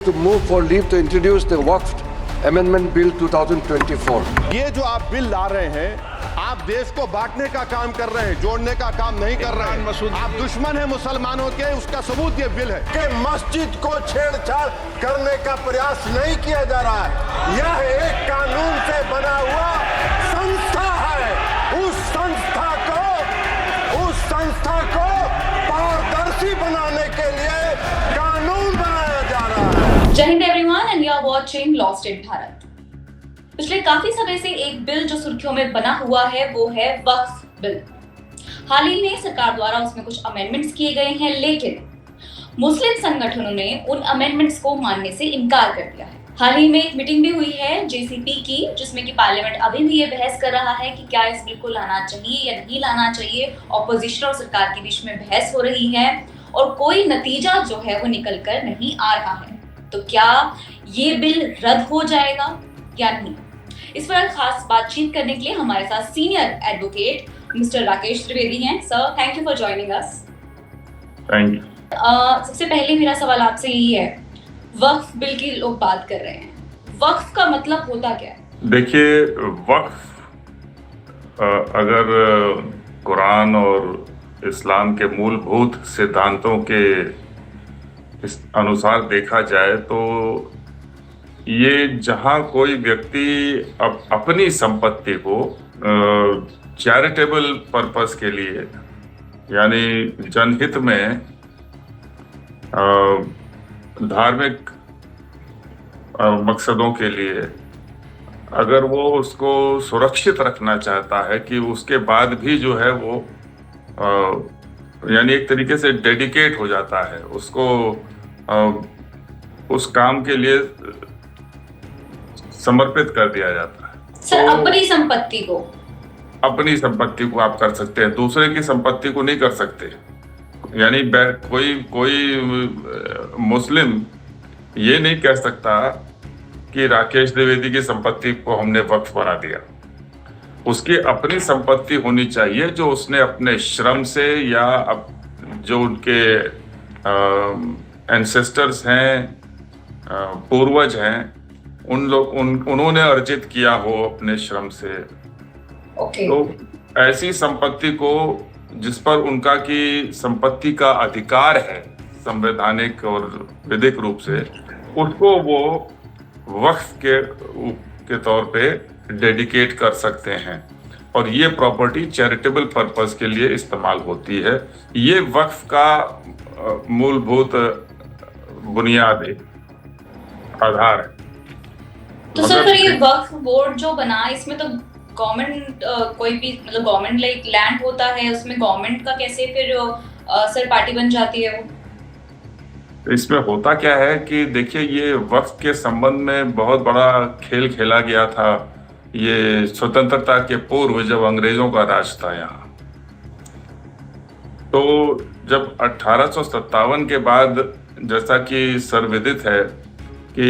to move for leave to introduce the Waqf Amendment Bill 2024. ये जो आप bill ला रहे हैं, आप देश को बांटने का काम कर रहे हैं, जोड़ने का काम नहीं कर रहे हैं। आप दुश्मन हैं मुसलमानों के, उसका सबूत ये बिल है कि मस्जिद को छेड़छाड़ करने का प्रयास नहीं किया जा रहा है। यह एक कानून से बना हुआ संस्था है। उस संस्था को पारदर्शी बनाने के लिए कानून बनाया जा रहा है। जय हिंद everyone and you are watching lost in Bharat. पिछले काफी समय से एक बिल जो सुर्खियों में बना हुआ है वो है वक्फ बिल। हाल ही में सरकार द्वारा उसमें कुछ अमेंडमेंट्स किए गए हैं, लेकिन मुस्लिम संगठनों ने उन अमेंडमेंट्स को मानने से इनकार कर दिया है। हाल ही में एक मीटिंग भी हुई है जेसीपी की, जिसमें कि पार्लियामेंट अभी भी ये बहस कर रहा है कि क्या इस बिल को लाना चाहिए या नहीं लाना चाहिए। ऑपोजिशन और सरकार के बीच में बहस हो रही है और कोई नतीजा जो है वो निकल कर नहीं आ रहा है। तो क्या ये बिल रद्द हो जाएगा या नहीं, इस पर खास बातचीत करने के लिए हमारे साथ senior advocate mister Rakesh Trivedi हैं। Sir, thank you for joining us. Thank you. सबसे पहले मेरा सवाल आपसे यही है, वक्फ बिल की लोग बात कर रहे हैं, वक्फ का मतलब होता क्या है? देखिए, वक्फ अगर कुरान और इस्लाम के मूलभूत सिद्धांतों के इस अनुसार देखा जाए तो ये जहां कोई व्यक्ति अपनी संपत्ति को चैरिटेबल पर्पस के लिए, यानी जनहित में, धार्मिक मकसदों के लिए, अगर वो उसको सुरक्षित रखना चाहता है कि उसके बाद भी जो है वो यानी एक तरीके से डेडिकेट हो जाता है, उसको उस काम के लिए समर्पित कर दिया जाता है। सर, तो अपनी संपत्ति को आप कर सकते हैं, दूसरे की संपत्ति को नहीं कर सकते। यानी कोई मुस्लिम ये नहीं कह सकता कि राकेश द्विवेदी की संपत्ति को हमने वक्फ बना दिया। उसकी अपनी संपत्ति होनी चाहिए जो उसने अपने श्रम से या जो उनके एंसेस्टर्स हैं, पूर्वज हैं, उन्होंने अर्जित किया हो अपने श्रम से। तो ऐसी संपत्ति को जिस पर उनका की संपत्ति का अधिकार है संवैधानिक और विधिक रूप से, उसको वो वक्फ के तौर पे डेडिकेट कर सकते हैं और ये प्रॉपर्टी चैरिटेबल पर्पस के लिए इस्तेमाल होती है। ये वक्फ का मूलभूत बुनियादी आधार है। तो सर, फिर ये वक्फ बोर्ड जो बना, इसमें तो गवर्नमेंट कोई भी मतलब गवर्नमेंट लाइक लैंड होता है, उसमें गवर्नमेंट का कैसे फिर सर पार्टी बन जाती है वो? इसमें होता क्या है कि देखिए, ये वक्फ के संबंध में बहुत बड़ा खेल खेला गया था ये स्वतंत्रता के पूर्व, जब अंग्रेजों का राज था यहाँ। तो जब 1857 के बाद, जैसा कि सर्वविदित है कि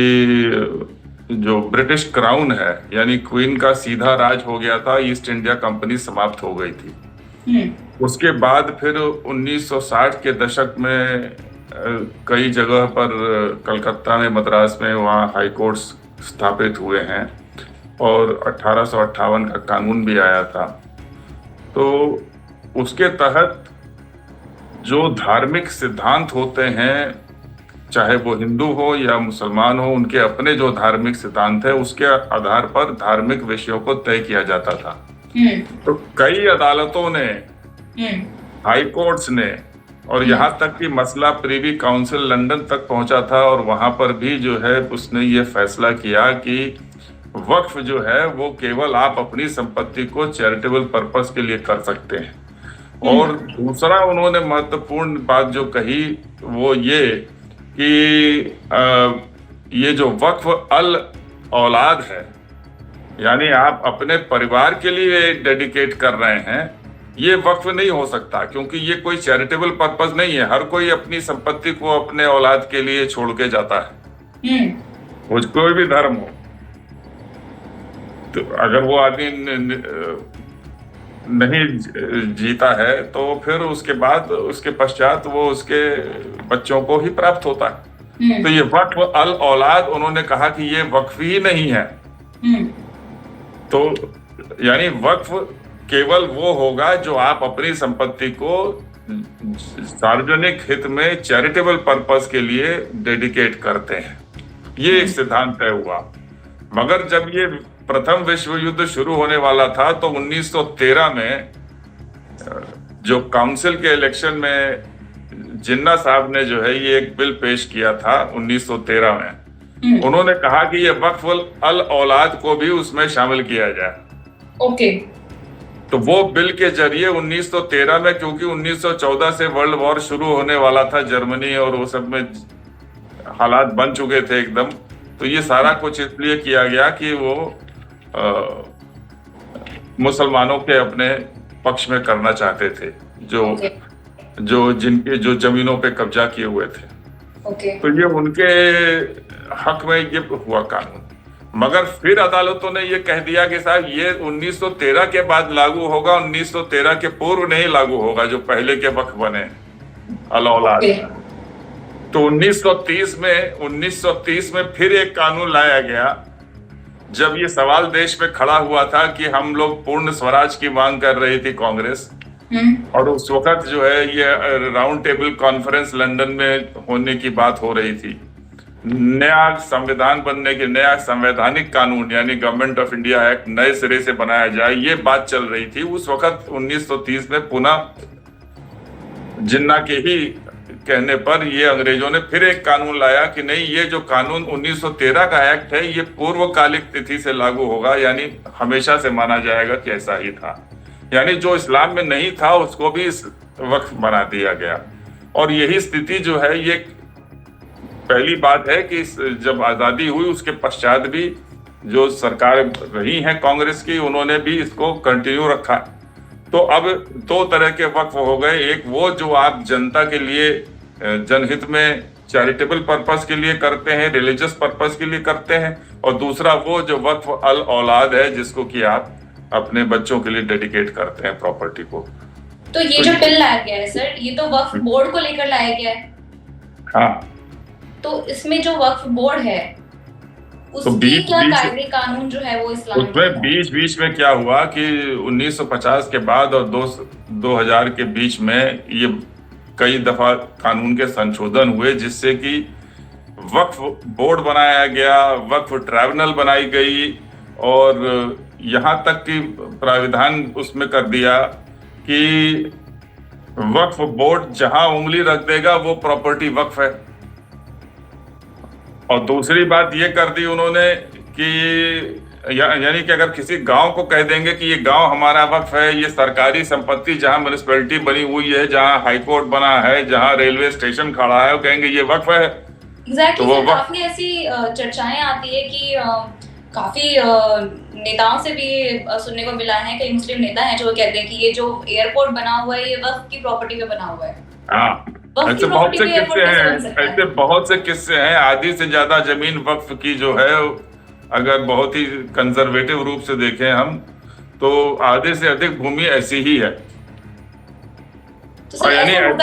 जो ब्रिटिश क्राउन है यानी क्वीन का सीधा राज हो गया था, ईस्ट इंडिया कंपनी समाप्त हो गई थी। उसके बाद फिर 1960 के दशक में कई जगह पर, कलकत्ता में, मद्रास में, वहाँ हाई कोर्ट्स स्थापित हुए हैं और 1858 का कानून भी आया था। तो उसके तहत जो धार्मिक सिद्धांत होते हैं, चाहे वो हिंदू हो या मुसलमान हो, उनके अपने जो धार्मिक सिद्धांत है, उसके आधार पर धार्मिक विषयों को तय किया जाता था। तो कई अदालतों ने, हाई कोर्ट्स ने, और यहाँ तक कि मसला प्रीवी काउंसिल लंदन तक पहुंचा था और वहां पर भी जो है उसने ये फैसला किया कि वक्फ जो है वो केवल आप अपनी संपत्ति को चैरिटेबल पर्पस के लिए कर सकते हैं। और दूसरा उन्होंने महत्वपूर्ण बात जो कही वो ये कि ये जो वक्फ अल औलाद है, यानी आप अपने परिवार के लिए डेडिकेट कर रहे हैं, ये वक्फ नहीं हो सकता, क्योंकि ये कोई चैरिटेबल पर्पस नहीं है। हर कोई अपनी संपत्ति को अपने औलाद के लिए छोड़ के जाता है, वो कोई भी धर्म हो। तो अगर वो आदमी नहीं जीता है तो फिर उसके बाद, उसके पश्चात वो उसके बच्चों को ही प्राप्त होता है। तो ये वक्फ अल औलाद, उन्होंने कहा कि ये वक्फ ही नहीं है। तो यानी वक्फ केवल वो होगा जो आप अपनी संपत्ति को सार्वजनिक हित में चैरिटेबल पर्पस के लिए डेडिकेट करते हैं। ये एक सिद्धांत तय हुआ। मगर जब ये प्रथम विश्व युद्ध शुरू होने वाला था तो 1913 में जो काउंसिल के इलेक्शन में जिन्ना साहब ने जो है ये एक बिल पेश किया था 1913 में। उन्होंने कहा कि ये वक्फ अल औलाद को भी उसमें शामिल किया जाए। ओके। तो वो बिल के जरिए 1913 में, क्योंकि 1914 से वर्ल्ड वॉर शुरू होने वाला था, जर्मनी और वो सब में हालात बन चुके थे एकदम, तो ये सारा कुछ इसलिए किया गया कि वो मुसलमानों के अपने पक्ष में करना चाहते थे, जो जिनके जो जमीनों पे कब्जा किए हुए थे। तो ये उनके हक में ये हुआ कानून। मगर फिर अदालतों ने ये कह दिया कि साहब ये 1913 के बाद लागू होगा, 1913 के पूर्व नहीं लागू होगा, जो पहले के वक्फ बने अल औलाद। तो 1930 में फिर एक कानून लाया गया, जब ये सवाल देश में खड़ा हुआ था कि हम लोग पूर्ण स्वराज की मांग कर रही थी कांग्रेस, और उस वक्त जो है ये राउंड टेबल कॉन्फ्रेंस लंदन में होने की बात हो रही थी। नया संविधान बनने के, नया संवैधानिक कानून यानी गवर्नमेंट ऑफ इंडिया एक्ट नए सिरे से बनाया जाए, ये बात चल रही थी। उस वक्त 1930 में पुनः जिन्ना के ही कहने पर ये अंग्रेजों ने फिर एक कानून लाया कि नहीं, ये जो कानून 1913 का एक्ट है ये पूर्वकालिक तिथि से लागू होगा, यानी हमेशा से माना जाएगा कि ऐसा ही था। यानी जो इस्लाम में नहीं था उसको भी इस वक्त बना दिया गया। और यही स्थिति जो है, ये पहली बात है कि जब आजादी हुई उसके पश्चात भी जो सरकार रही है कांग्रेस की, उन्होंने भी इसको कंटिन्यू रखा। तो अब दो तरह के वक्फ हो गए, एक वो जो आप जनता के लिए जनहित में चैरिटेबल पर्पस के लिए करते हैं, रिलीजियस पर्पस के लिए करते हैं, और दूसरा वो जो वक्फ अल औलाद है जिसको कि आप अपने बच्चों के लिए डेडिकेट करते हैं प्रॉपर्टी को। तो ये जो बिल लाया गया है सर, ये तो वक्फ बोर्ड को लेकर लाया गया है। हाँ। तो इसमें जो वक्फ बोर्ड है उसकी क्या कायदे कानून जो है वो इस्लाम उसमें बीच में क्या हुआ कि 1950 के बाद और 2000 के बीच में ये कई दफा कानून के संशोधन हुए, जिससे कि वक्फ बोर्ड बनाया गया, वक्फ ट्राइब्यूनल बनाई गई, और यहाँ तक कि प्राविधान उसमें कर दिया कि वक्फ बोर्ड जहां उंगली रख देगा वो प्रॉपर्टी वक्फ है। और दूसरी बात ये कर दी उन्होंने कि यानी कि अगर किसी गांव को कह देंगे कि ये गांव हमारा वक्फ है, ये सरकारी संपत्ति जहां म्युनिसिपैलिटी बनी हुई है, जहां हाई कोर्ट बना है, जहां रेलवे स्टेशन खड़ा है, वो कहेंगे ये वक्फ है। तो वो काफी ऐसी चर्चाएं आती है कि काफी नेताओं से भी सुनने को मिला है, कई मुस्लिम नेता हैं जो कहते हैं कि ये जो एयरपोर्ट बना हुआ है ये वक्फ की प्रॉपर्टी पे बना हुआ है। हाँ, ऐसे बहुत से किस्से हैं, ऐसे बहुत से किस्से हैं। आधी से ज्यादा जमीन वक्फ की जो है, अगर बहुत ही कंजर्वेटिव रूप से देखें हम, तो आधे से अधिक भूमि ऐसी ही है। तो यानी अब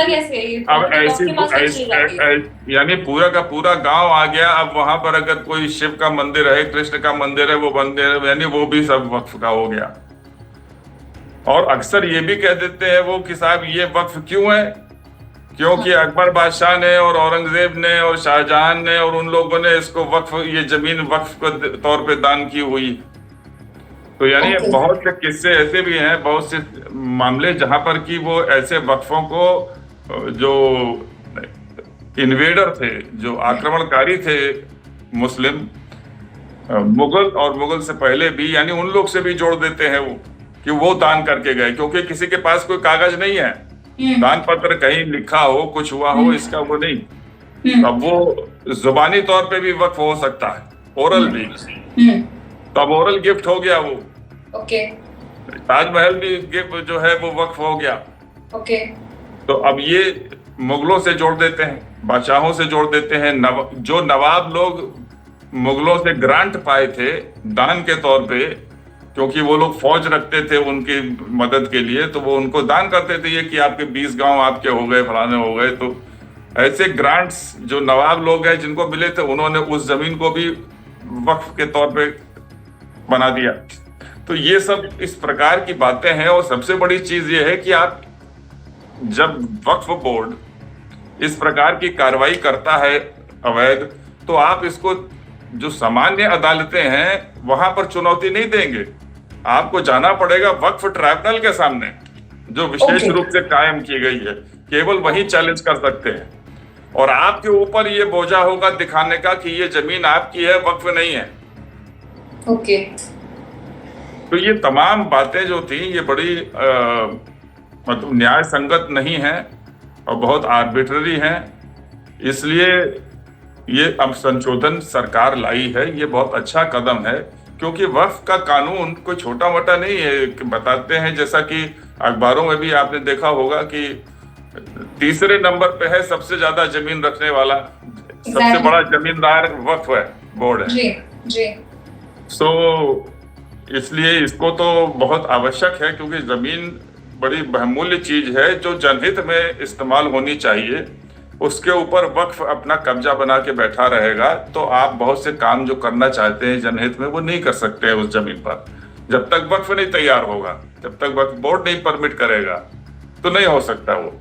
यानी पूरा का पूरा गांव आ गया। अब वहां पर अगर कोई शिव का मंदिर है, कृष्ण का मंदिर है, वो मंदिर यानी वो भी सब वक्फ का हो गया। और अक्सर ये भी कह देते हैं वो कि साहब ये वक्फ क्यों है, क्योंकि अकबर बादशाह ने और औरंगजेब ने और शाहजहां ने और उन लोगों ने इसको वक्फ, ये जमीन वक्फ के तौर पे दान की हुई। तो यानी बहुत से किस्से ऐसे भी हैं, बहुत से मामले जहां पर कि वो ऐसे वक्फों को जो इन्वेडर थे, जो आक्रमणकारी थे मुस्लिम, मुगल और मुगल से पहले भी, यानी उन लोग से भी जोड़ देते हैं वो कि वो दान करके गए, क्योंकि किसी के पास कोई कागज नहीं है, दान पत्र कहीं लिखा हो, कुछ हुआ हो, इसका वो नहीं। अब वो जुबानी तौर पे भी वक्फ हो सकता है, ओरल भी। तो अब ओरल गिफ्ट हो गया वो। ताजमहल भी गिफ्ट जो है वो वक्फ हो गया। तो अब ये मुगलों से जोड़ देते हैं, बादशाहों से जोड़ देते हैं। जो नवाब लोग मुगलों से ग्रांट पाए थे दान के तौर पे, क्योंकि वो लोग फौज रखते थे उनकी मदद के लिए, तो वो उनको दान करते थे ये कि आपके 20 गांव आपके हो गए, फलाने हो गए। तो ऐसे ग्रांट्स जो नवाब लोग हैं जिनको मिले थे, उन्होंने उस जमीन को भी वक्फ के तौर पे बना दिया। तो ये सब इस प्रकार की बातें हैं। और सबसे बड़ी चीज ये है कि आप जब वक्फ बोर्ड इस प्रकार की कार्रवाई करता है अवैध, तो आप इसको जो सामान्य अदालतें हैं वहां पर चुनौती नहीं देंगे, आपको जाना पड़ेगा वक्फ ट्राइब्यूनल के सामने, जो विशेष रूप से कायम की गई है। केवल वही चैलेंज कर सकते हैं और आपके ऊपर ये बोझा होगा दिखाने का कि ये जमीन आपकी है, वक्फ नहीं है। ओके। तो ये तमाम बातें जो थी ये बड़ी मतलब न्याय संगत नहीं है और बहुत आर्बिट्ररी हैं। इसलिए ये अब संशोधन सरकार लाई है, ये बहुत अच्छा कदम है, क्योंकि वक्फ का कानून कोई छोटा मोटा नहीं है। बताते हैं जैसा कि अखबारों में भी आपने देखा होगा कि तीसरे नंबर पे है सबसे ज्यादा जमीन रखने वाला, सबसे बड़ा जमींदार वक्फ है बोर्ड है। जी जी। सो इसलिए इसको तो बहुत आवश्यक है, क्योंकि जमीन बड़ी बहुमूल्य चीज है जो जनहित में इस्तेमाल होनी चाहिए। उसके ऊपर वक्फ अपना कब्जा बना के बैठा रहेगा तो आप बहुत से काम जो करना चाहते हैं जनहित में वो नहीं कर सकते हैं उस जमीन पर। जब तक वक्फ नहीं तैयार होगा, जब तक वक्फ बोर्ड नहीं परमिट करेगा तो नहीं हो सकता वो।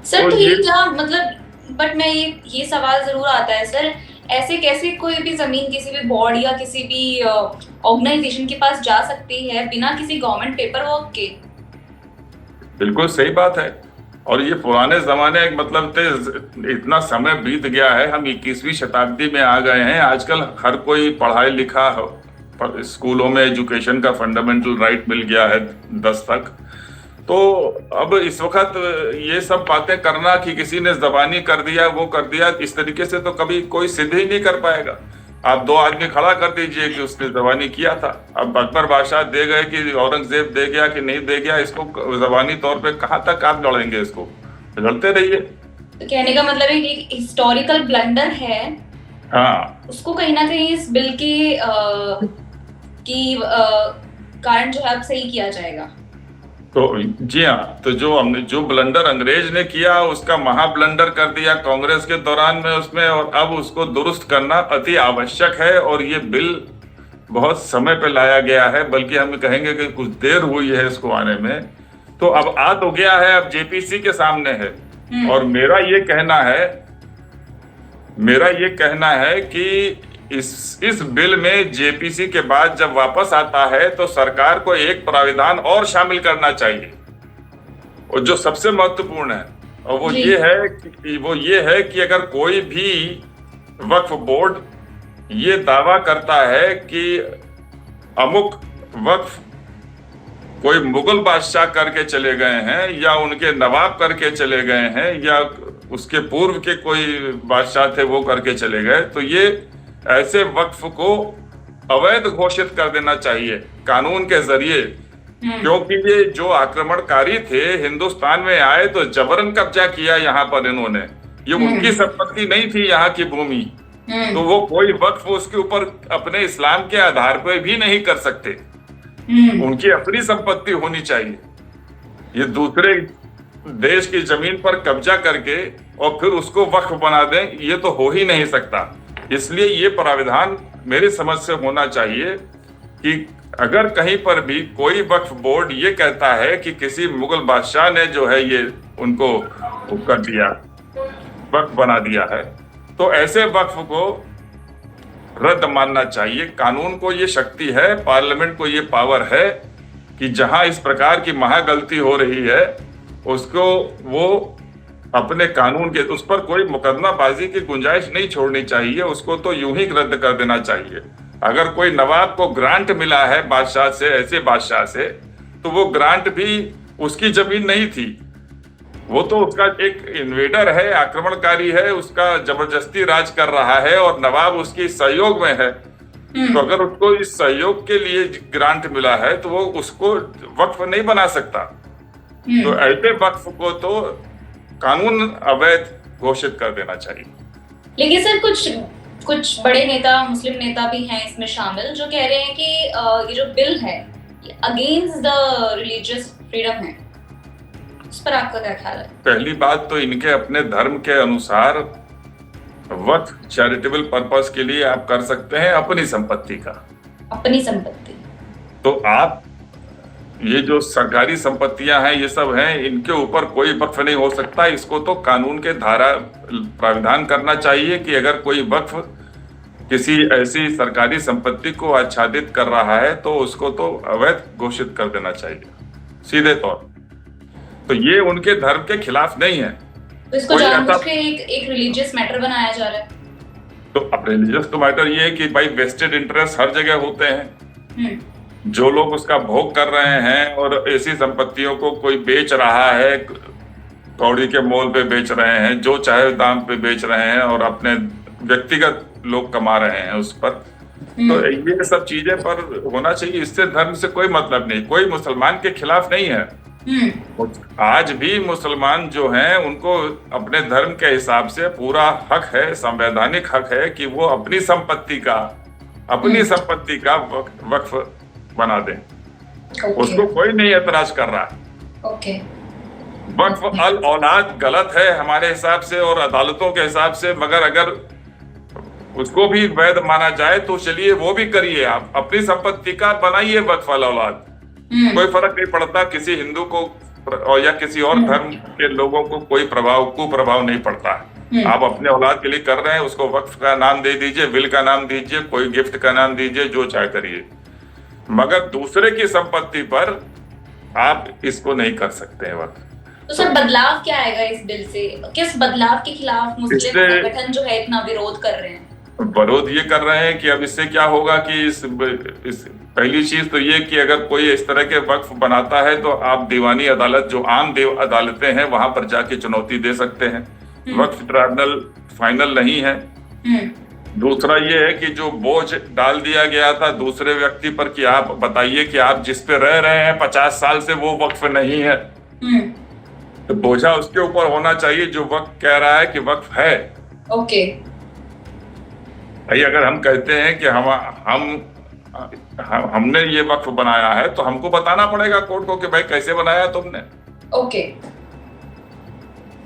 सर तो ये क्या मतलब, बट मैं ये सवाल जरूर आता है सर, ऐसे कैसे कोई भी जमीन किसी भी बोर्ड या किसी भी ऑर्गेनाइजेशन के पास जा सकती है बिना किसी गवर्नमेंट पेपर वर्क के? बिल्कुल सही बात है। और ये पुराने जमाने मतलब थे, इतना समय बीत गया है, हम 21वीं शताब्दी में आ गए हैं। आजकल हर कोई पढ़ाई लिखा हो, स्कूलों में एजुकेशन का फंडामेंटल राइट मिल गया है 10 तक। तो अब इस वक्त ये सब बातें करना कि किसी ने जबानी कर दिया वो कर दिया, इस तरीके से तो कभी कोई सिद्ध ही नहीं कर पाएगा। आप 2 आदमी खड़ा कर दीजिए कि उसने जबानी किया था। अब अकबर बादशाह दे गए कि औरंगजेब दे गया कि नहीं दे गया, इसको जबानी तौर पे कहाँ तक आप लड़ेंगे, इसको लड़ते रहिए। तो कहने का मतलब है कि हिस्टोरिकल ब्लंडर है, हाँ, उसको कहीं ना कहीं इस बिल के कारण जो है अब सही किया जाएगा। तो जी हाँ, तो जो हमने जो ब्लंडर अंग्रेज ने किया उसका महा ब्लंडर कर दिया कांग्रेस के दौरान में उसमें, और अब उसको दुरुस्त करना अति आवश्यक है। और ये बिल बहुत समय पे लाया गया है, बल्कि हम कहेंगे कि कुछ देर हुई है इसको आने में। तो अब आ तो गया है, अब जेपीसी के सामने है। और मेरा ये कहना है कि इस बिल में जेपीसी के बाद जब वापस आता है तो सरकार को एक प्राविधान और शामिल करना चाहिए, और जो सबसे महत्वपूर्ण है, और वो ये है कि अगर कोई भी वक्फ बोर्ड ये दावा करता है कि अमुक वक्फ कोई मुगल बादशाह करके चले गए हैं या उनके नवाब करके चले गए हैं या उसके पूर्व के कोई बादशाह थे वो करके चले गए, तो ये ऐसे वक्फ को अवैध घोषित कर देना चाहिए कानून के जरिए। क्योंकि ये जो आक्रमणकारी थे हिंदुस्तान में आए तो जबरन कब्जा किया यहाँ पर इन्होंने, ये उनकी संपत्ति नहीं थी यहाँ की भूमि, तो वो कोई वक्फ उसके ऊपर अपने इस्लाम के आधार पर भी नहीं कर सकते। उनकी अपनी संपत्ति होनी चाहिए। ये दूसरे देश की जमीन पर कब्जा करके और फिर उसको वक्फ बना दें, ये तो हो ही नहीं सकता। इसलिए ये प्राविधान मेरी समझ से होना चाहिए कि अगर कहीं पर भी कोई वक्फ बोर्ड ये कहता है कि किसी मुगल बादशाह ने जो है ये उनको कर दिया, वक्फ बना दिया है, तो ऐसे वक्फ को रद्द मानना चाहिए। कानून को ये शक्ति है, पार्लियामेंट को ये पावर है कि जहां इस प्रकार की महागलती हो रही है उसको वो अपने कानून के उस पर कोई मुकदमाबाजी की गुंजाइश नहीं छोड़नी चाहिए, उसको तो यूं ही रद्द कर देना चाहिए। अगर कोई नवाब को ग्रांट मिला है बादशाह से, ऐसे बादशाह से, तो वो ग्रांट भी उसकी जमीन नहीं थी, वो तो उसका एक इन्वेडर है, आक्रमणकारी है, उसका जबरदस्ती राज कर रहा है और नवाब उसकी सहयोग में है। तो अगर उसको इस सहयोग के लिए ग्रांट मिला है तो वो उसको वक्फ नहीं बना सकता। तो ऐसे वक्फ को तो कानून अवैध घोषित कर देना चाहिए। लेकिन सर कुछ बड़े नेता, मुस्लिम नेता भी हैं इसमें शामिल, जो कह रहे हैं कि ये जो बिल है ये अगेंस्ट द रिलीजियस फ्रीडम है। पर आपका क्या ख्याल है? पहली बात तो इनके अपने धर्म के अनुसार वक्फ चैरिटेबल पर्पस के लिए आप कर सकते हैं अपनी संपत्ति का। अपनी संपत्ति। तो आप ये जो सरकारी संपत्तियां हैं ये सब हैं, इनके ऊपर कोई वक्फ नहीं हो सकता। इसको तो कानून के धारा प्राविधान करना चाहिए कि अगर कोई वक्फ किसी ऐसी सरकारी संपत्ति को आच्छादित कर रहा है तो उसको तो अवैध घोषित कर देना चाहिए सीधे तौर। तो ये उनके धर्म के खिलाफ नहीं है। तो इसको जानबूझ के एक रिलीजियस मैटर बनाया जा रहा है। तो अब रिलीजियस तो मैटर ये है कि भाई वेस्टेड इंटरेस्ट हर जगह होते हैं। जो लोग उसका भोग कर रहे हैं और ऐसी संपत्तियों को कोई बेच रहा है, कौड़ी के मोल पे बेच रहे हैं, जो चाहे दाम पे बेच रहे हैं और अपने व्यक्तिगत लोग कमा रहे हैं उस पर, तो ये सब चीजें पर होना चाहिए। इससे धर्म से कोई मतलब नहीं, कोई मुसलमान के खिलाफ नहीं है। आज भी मुसलमान जो हैं उनको अपने धर्म के हिसाब से पूरा हक है, संवैधानिक हक है कि वो अपनी संपत्ति का वक्फ बना दें। उसको कोई नहीं एतराज कर रहा। वक्फ अल औलाद गलत है हमारे हिसाब से और अदालतों के हिसाब से, मगर अगर उसको भी वैध माना जाए तो चलिए वो भी करिए। आप अपनी संपत्ति का बनाइए वक्फ अल औलाद, कोई फर्क नहीं पड़ता। किसी हिंदू को या किसी और धर्म के लोगों को कोई कुप्रभाव नहीं पड़ता है। आप अपने औलाद के लिए कर रहे हैं, उसको वक्फ का नाम दे दीजिए, विल का नाम दीजिए, कोई गिफ्ट का नाम दीजिए, जो चाहे करिए, मगर दूसरे की संपत्ति पर आप इसको नहीं कर सकते हैं वक्फ। तो सर बदलाव क्या आएगा इस बिल से? किस बदलाव के खिलाफ मुस्लिम संगठन जो है इतना विरोध कर रहे हैं? विरोध ये कर रहे हैं कि अब इससे क्या होगा कि इस पहली चीज तो ये कि अगर कोई इस तरह के वक्फ बनाता है तो आप दीवानी अदालत, जो आम अदालतें हैं, वहां पर जाके चुनौती दे सकते हैं। वक्फ ट्रिब्यूनल फाइनल नहीं है। दूसरा ये है कि जो बोझ डाल दिया गया था दूसरे व्यक्ति पर कि आप बताइए कि आप जिस पे रह रहे हैं 50 साल से वो वक्फ नहीं है, तो बोझा उसके ऊपर होना चाहिए जो वक्फ कह रहा है कि वक्फ है। भाई अगर हम कहते हैं कि हमने ये वक्फ बनाया है तो हमको बताना पड़ेगा कोर्ट को कि भाई कैसे बनाया तुमने।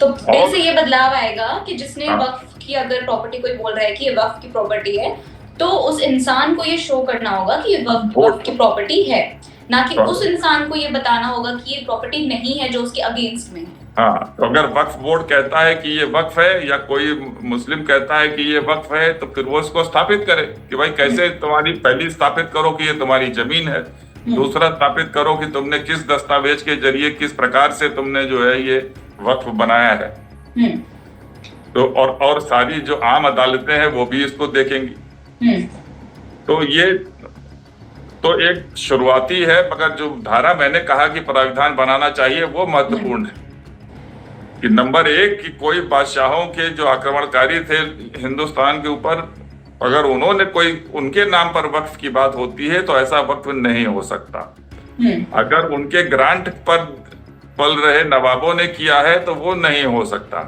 तो बिल से ये बदलाव आएगा कि जिसने वक्फ की अगर प्रॉपर्टी, कोई बोल रहा है कि ये वक्फ की प्रॉपर्टी है, तो उस इंसान को ये शो करना होगा कि ये वक्फ की प्रॉपर्टी है, ना कि उस इंसान को ये बताना होगा कि ये प्रॉपर्टी नहीं है जो उसके अगेंस्ट में है। हाँ, तो अगर वक्फ बोर्ड कहता है कि ये वक्फ है या कोई मुस्लिम कहता है कि ये वक्फ है तो फिर वो इसको स्थापित करे कि भाई कैसे तुम्हारी, पहली स्थापित करो कि ये तुम्हारी जमीन है, दूसरा स्थापित करो कि तुमने किस दस्तावेज के जरिए किस प्रकार से तुमने जो है ये वक्फ बनाया है। तो और सारी जो आम अदालतें हैं वो भी इसको देखेंगी। तो ये तो एक शुरुआती है, मगर जो धारा मैंने कहा कि प्राविधान बनाना चाहिए वो महत्वपूर्ण है कि नंबर 1 कि कोई बादशाहों के जो आक्रमणकारी थे हिंदुस्तान के ऊपर, अगर उन्होंने कोई उनके नाम पर वक्फ की बात होती है तो ऐसा वक्फ नहीं हो सकता। अगर उनके ग्रांट पर पल रहे नवाबों ने किया है तो वो नहीं हो सकता।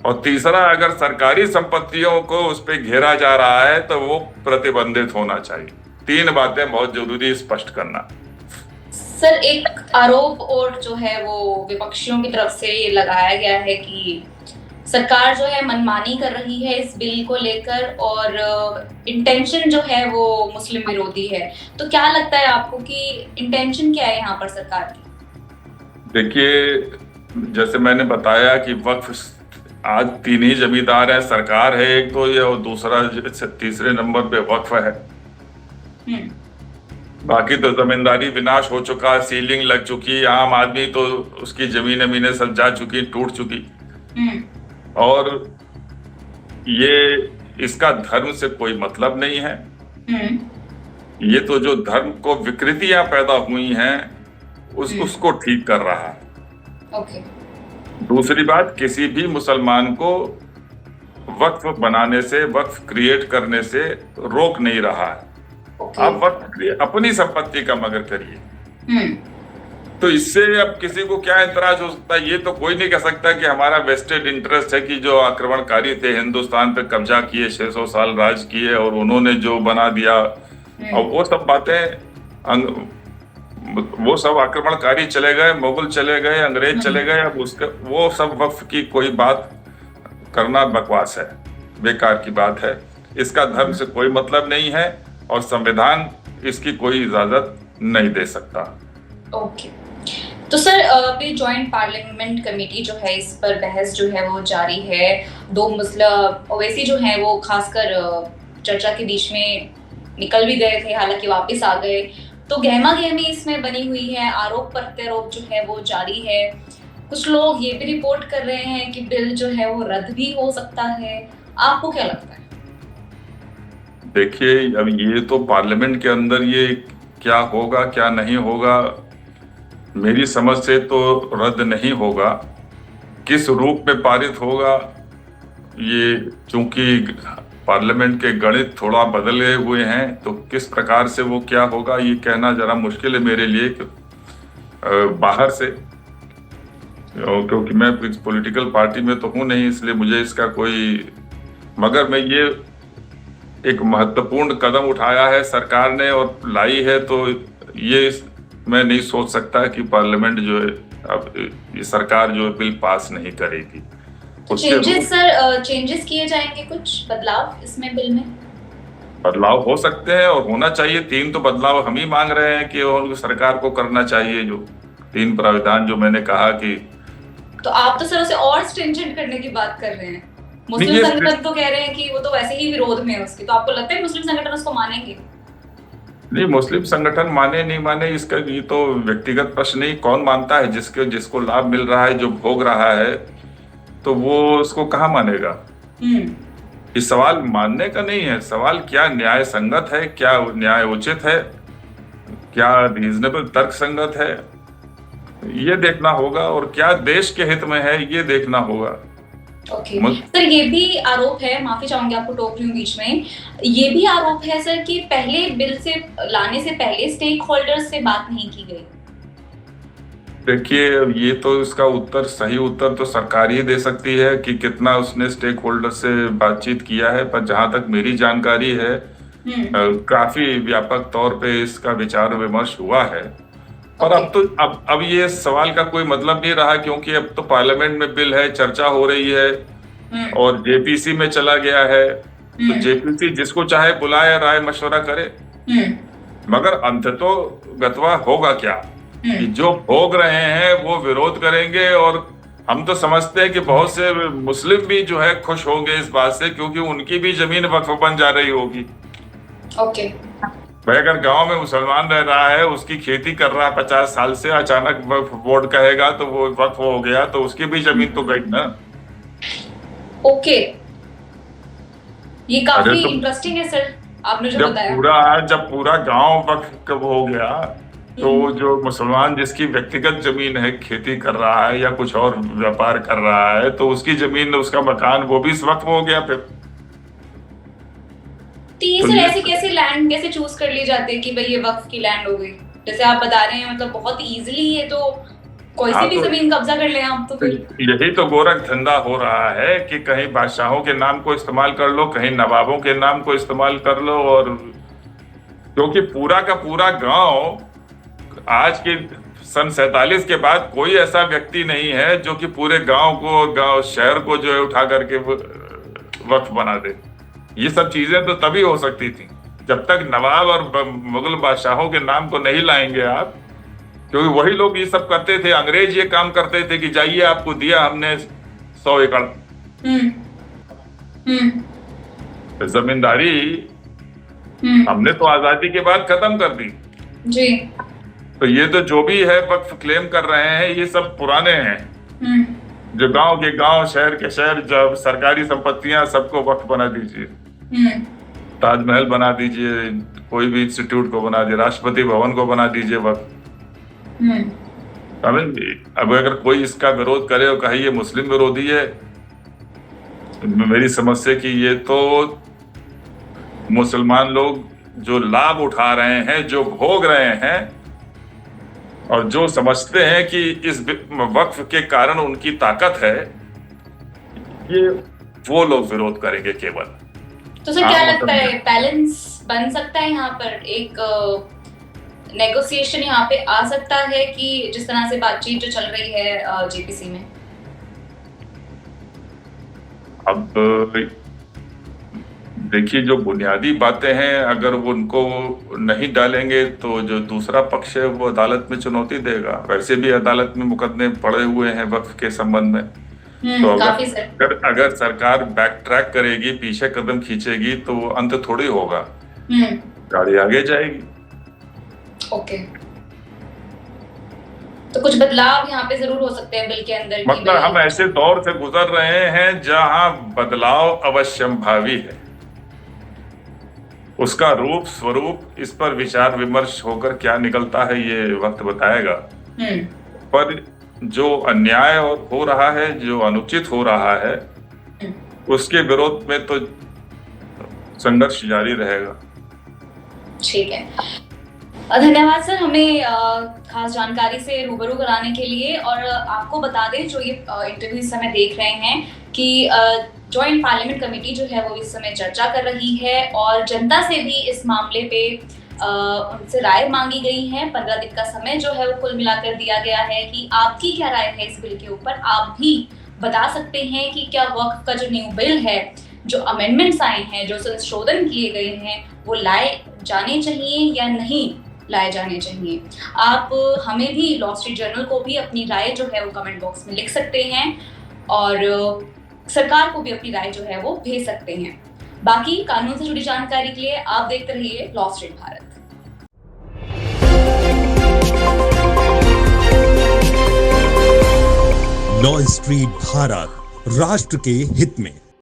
और तीसरा, अगर सरकारी संपत्तियों को उस पर घेरा जा रहा है तो वो प्रतिबंधित होना चाहिए। 3 बातें बहुत जरूरी स्पष्ट करना। सर एक आरोप और जो है वो विपक्षियों की तरफ से ये लगाया गया है कि सरकार जो है मनमानी कर रही है इस बिल को लेकर और इंटेंशन जो है वो मुस्लिम विरोधी है। तो क्या लगता है आपको कि इंटेंशन क्या है यहाँ पर सरकार की? देखिए, जैसे मैंने बताया कि वक्फ आज 3 ही जमींदार हैं, सरकार है एक तो ये, और दूसरा तीसरे नंबर पे वक्फ है। बाकी तो जमींदारी विनाश हो चुका, सीलिंग लग चुकी, आम आदमी तो उसकी जमीनें सब जा चुकी, टूट चुकी। और ये इसका धर्म से कोई मतलब नहीं है। ये तो जो धर्म को विकृतियां पैदा हुई हैं उसको ठीक कर रहा है। दूसरी बात, किसी भी मुसलमान को वक्फ बनाने से, वक्फ क्रिएट करने से रोक नहीं रहा है। आप वक्त अपनी संपत्ति का मगर करिए। तो इससे अब किसी को क्या एतराज हो सकता है? ये तो कोई नहीं कह सकता कि हमारा वेस्टेड इंटरेस्ट है कि जो आक्रमणकारी थे हिंदुस्तान पे कब्जा किए, 600 साल राज किए और उन्होंने जो बना दिया, और वो सब बातें वो सब आक्रमणकारी चले गए, मुगल चले गए, अंग्रेज चले गए, अब उसका वो सब वक्फ की कोई बात करना बकवास है, बेकार की बात है। इसका धर्म से कोई मतलब नहीं है और संविधान इसकी कोई इजाजत नहीं दे सकता। ओके, तो सर अभी जॉइंट पार्लियामेंट कमेटी जो है इस पर बहस जो है वो जारी है। दो मुस्लिम ओवैसी जो है वो खासकर चर्चा के बीच में निकल भी गए थे, हालांकि वापस आ गए। तो गहमा गहमी इसमें बनी हुई है, आरोप प्रत्यारोप जो है वो जारी है। कुछ लोग ये भी रिपोर्ट कर रहे हैं कि बिल जो है वो रद्द भी हो सकता है। आपको क्या लगता है? देखिए, अब ये तो पार्लियामेंट के अंदर ये क्या होगा क्या नहीं होगा, मेरी समझ से तो रद्द नहीं होगा। किस रूप में पारित होगा, ये चूंकि पार्लियामेंट के गणित थोड़ा बदले हुए हैं, तो किस प्रकार से वो क्या होगा ये कहना जरा मुश्किल है मेरे लिए बाहर से, क्योंकि मैं इस पॉलिटिकल पार्टी में तो हूं नहीं, इसलिए मुझे इसका कोई, मगर मैं ये एक महत्वपूर्ण कदम उठाया है सरकार ने और लाई है, तो ये मैं नहीं सोच सकता कि पार्लियामेंट जो है अब ये सरकार जो बिल पास नहीं करेगी। चेंजेस किए जाएंगे, कुछ बदलाव इसमें बिल में? बदलाव हो सकते हैं और होना चाहिए। 3 तो बदलाव हम ही मांग रहे हैं कि सरकार को करना चाहिए, जो 3 प्राविधान जो मैंने कहा कि। तो आप तो सर उसे और स्ट्रिंजेंट करने की बात कर रहे हैं। मुस्लिम संगठन तो कह रहे हैं कि वो तो वैसे ही विरोध में है उसके, तो आपको लगता है मुस्लिम संगठन उसको मानेंगे? नहीं, मुस्लिम संगठन माने नहीं माने इसका ये तो व्यक्तिगत प्रश्न नहीं, कौन मानता है? जिसको लाभ मिल रहा है, जो भोग रहा है, तो वो उसको कहाँ मानेगा? ये सवाल मानने का नहीं है, सवाल क्या न्याय संगत है, क्या न्याय उचित है, क्या रीजनेबल तर्क संगत है, ये देखना होगा, और क्या देश के हित में है ये देखना होगा। ओके सर, ये भी आरोप है, माफी चाहूंगी आपको टोक रही हूँ बीच में, ये भी आरोप है सर कि पहले बिल से लाने से पहले स्टेक होल्डर्स से बात नहीं की गई। देखिए, ये तो इसका उत्तर, सही उत्तर तो सरकार ही दे सकती है कि कितना उसने स्टेक होल्डर से बातचीत किया है, पर जहां तक मेरी जानकारी है काफी व्यापक तौर पे इसका विचार विमर्श हुआ है। पर अब ये सवाल का कोई मतलब नहीं रहा, क्योंकि अब तो पार्लियामेंट में बिल है, चर्चा हो रही है और जेपीसी में चला गया है, तो जेपीसी जिसको चाहे बुलाए, राय मशवरा करे, मगर अंततोगत्वा होगा क्या कि जो भोग रहे हैं वो विरोध करेंगे। और हम तो समझते हैं कि बहुत से मुस्लिम भी जो है खुश होंगे इस बात से, क्योंकि उनकी भी जमीन वक्फ बन जा रही होगी। ओके, भाई अगर गांव में मुसलमान रह रहा है, उसकी खेती कर रहा है 50 साल से, अचानक वक्फ बोर्ड कहेगा तो वो वक्फ हो गया, तो उसकी भी जमीन तो गई ना। ओके, ये काफी इंटरेस्टिंग है सर, आपने जो बताया। जब पूरा गांव वक्फ हो गया, तो जो मुसलमान जिसकी व्यक्तिगत जमीन है, खेती कर रहा है या कुछ और व्यापार कर रहा है, तो उसकी जमीन, उसका मकान, वो भी वक्फ हो गया फिर। तो ऐसी कैसी लैंड कैसे चूज कर ली जाती है कि भाई ये वक्फ की लैंड हो गई? जैसे आप बता रहे हैं, मतलब बहुत इजीली ये तो कोई सी भी जमीन कब्जा कर ले आप, तो फिर यही तो गोरख धंधा हो रहा है कि कहीं बादशाहों के नाम को इस्तेमाल कर लो, कहीं नवाबों के नाम को इस्तेमाल कर लो, और क्योंकि पूरा का पूरा गांव आज के सन 47 के बाद कोई ऐसा व्यक्ति नहीं है जो कि पूरे गांव शहर को जो है उठा करके वक्फ बना दे। ये सब चीजें तो तभी हो सकती थी जब तक नवाब और मुगल बादशाहों के नाम को नहीं लाएंगे आप, क्योंकि वही लोग ये सब करते थे। अंग्रेज ये काम करते थे कि जाइए, आपको दिया हमने 100 एकड़ जमींदारी, हमने तो आजादी के बाद खत्म कर दी जी। तो ये तो जो भी है वक्फ क्लेम कर रहे हैं, ये सब पुराने हैं, जो गांव के गांव, शहर के शहर, जब सरकारी संपत्तियां, सबको वक्फ बना दीजिए। ताजमहल बना दीजिए, कोई भी इंस्टीट्यूट को बना दीजिए, राष्ट्रपति भवन को बना दीजिए वक्फ। अब अगर कोई इसका विरोध करे और कहे ये मुस्लिम विरोधी है, मेरी समझ से कि ये तो मुसलमान लोग जो लाभ उठा रहे हैं, जो भोग रहे हैं, और जो समझते हैं कि इस वक्फ के कारण उनकी ताकत है, ये वो लोग विरोध करेंगे केवल। तो सर क्या लगता है, बैलेंस बन सकता है यहाँ पर? एक नेगोशिएशन यहाँ पे आ सकता है कि जिस तरह से बातचीत जो चल रही है जेपीसी में? अब देखिए, जो बुनियादी बातें हैं अगर वो उनको नहीं डालेंगे तो जो दूसरा पक्ष है वो अदालत में चुनौती देगा। वैसे भी अदालत में मुकदमे पड़े हुए हैं वक्फ के संबंध में। तो अगर सरकार बैक ट्रैक करेगी, पीछे कदम खींचेगी तो अंत थोड़ी होगा, गाड़ी आगे जाएगी। ओके, तो कुछ बदलाव यहाँ पे जरूर हो सकते हैं बिल के अंदर। मतलब हम ऐसे दौर से गुजर रहे हैं जहां बदलाव अवश्यंभावी है, उसका रूप स्वरूप इस पर विचार विमर्श होकर क्या निकलता है ये वक्त बताएगा। पर जो अन्याय हो रहा है, जो अनुचित हो रहा है, उसके विरोध में तो संघर्ष जारी रहेगा। ठीक है, धन्यवाद सर हमें खास जानकारी से रूबरू कराने के लिए। और आपको बता दें जो ये इंटरव्यू इस समय देख रहे हैं कि जॉइंट पार्लियामेंट कमेटी जो है वो इस समय चर्चा कर रही है और जनता से भी इस मामले पे उनसे राय मांगी गई है। 15 दिन का समय जो है वो कुल मिलाकर दिया गया है कि आपकी क्या राय है इस बिल के ऊपर। आप भी बता सकते हैं कि क्या वक्फ का जो न्यू बिल है, जो अमेंडमेंट्स आए हैं, जो संशोधन किए गए हैं, वो लाए जाने चाहिए या नहीं लाए जाने चाहिए। आप हमें भी, लॉ स्ट्रीट जर्नल को भी अपनी राय जो है वो कमेंट बॉक्स में लिख सकते हैं और सरकार को भी अपनी राय जो है वो भेज सकते हैं। बाकी कानून से जुड़ी जानकारी के लिए आप देखते रहिए law street Bharat. Law street Bharat, राष्ट्र के हित में।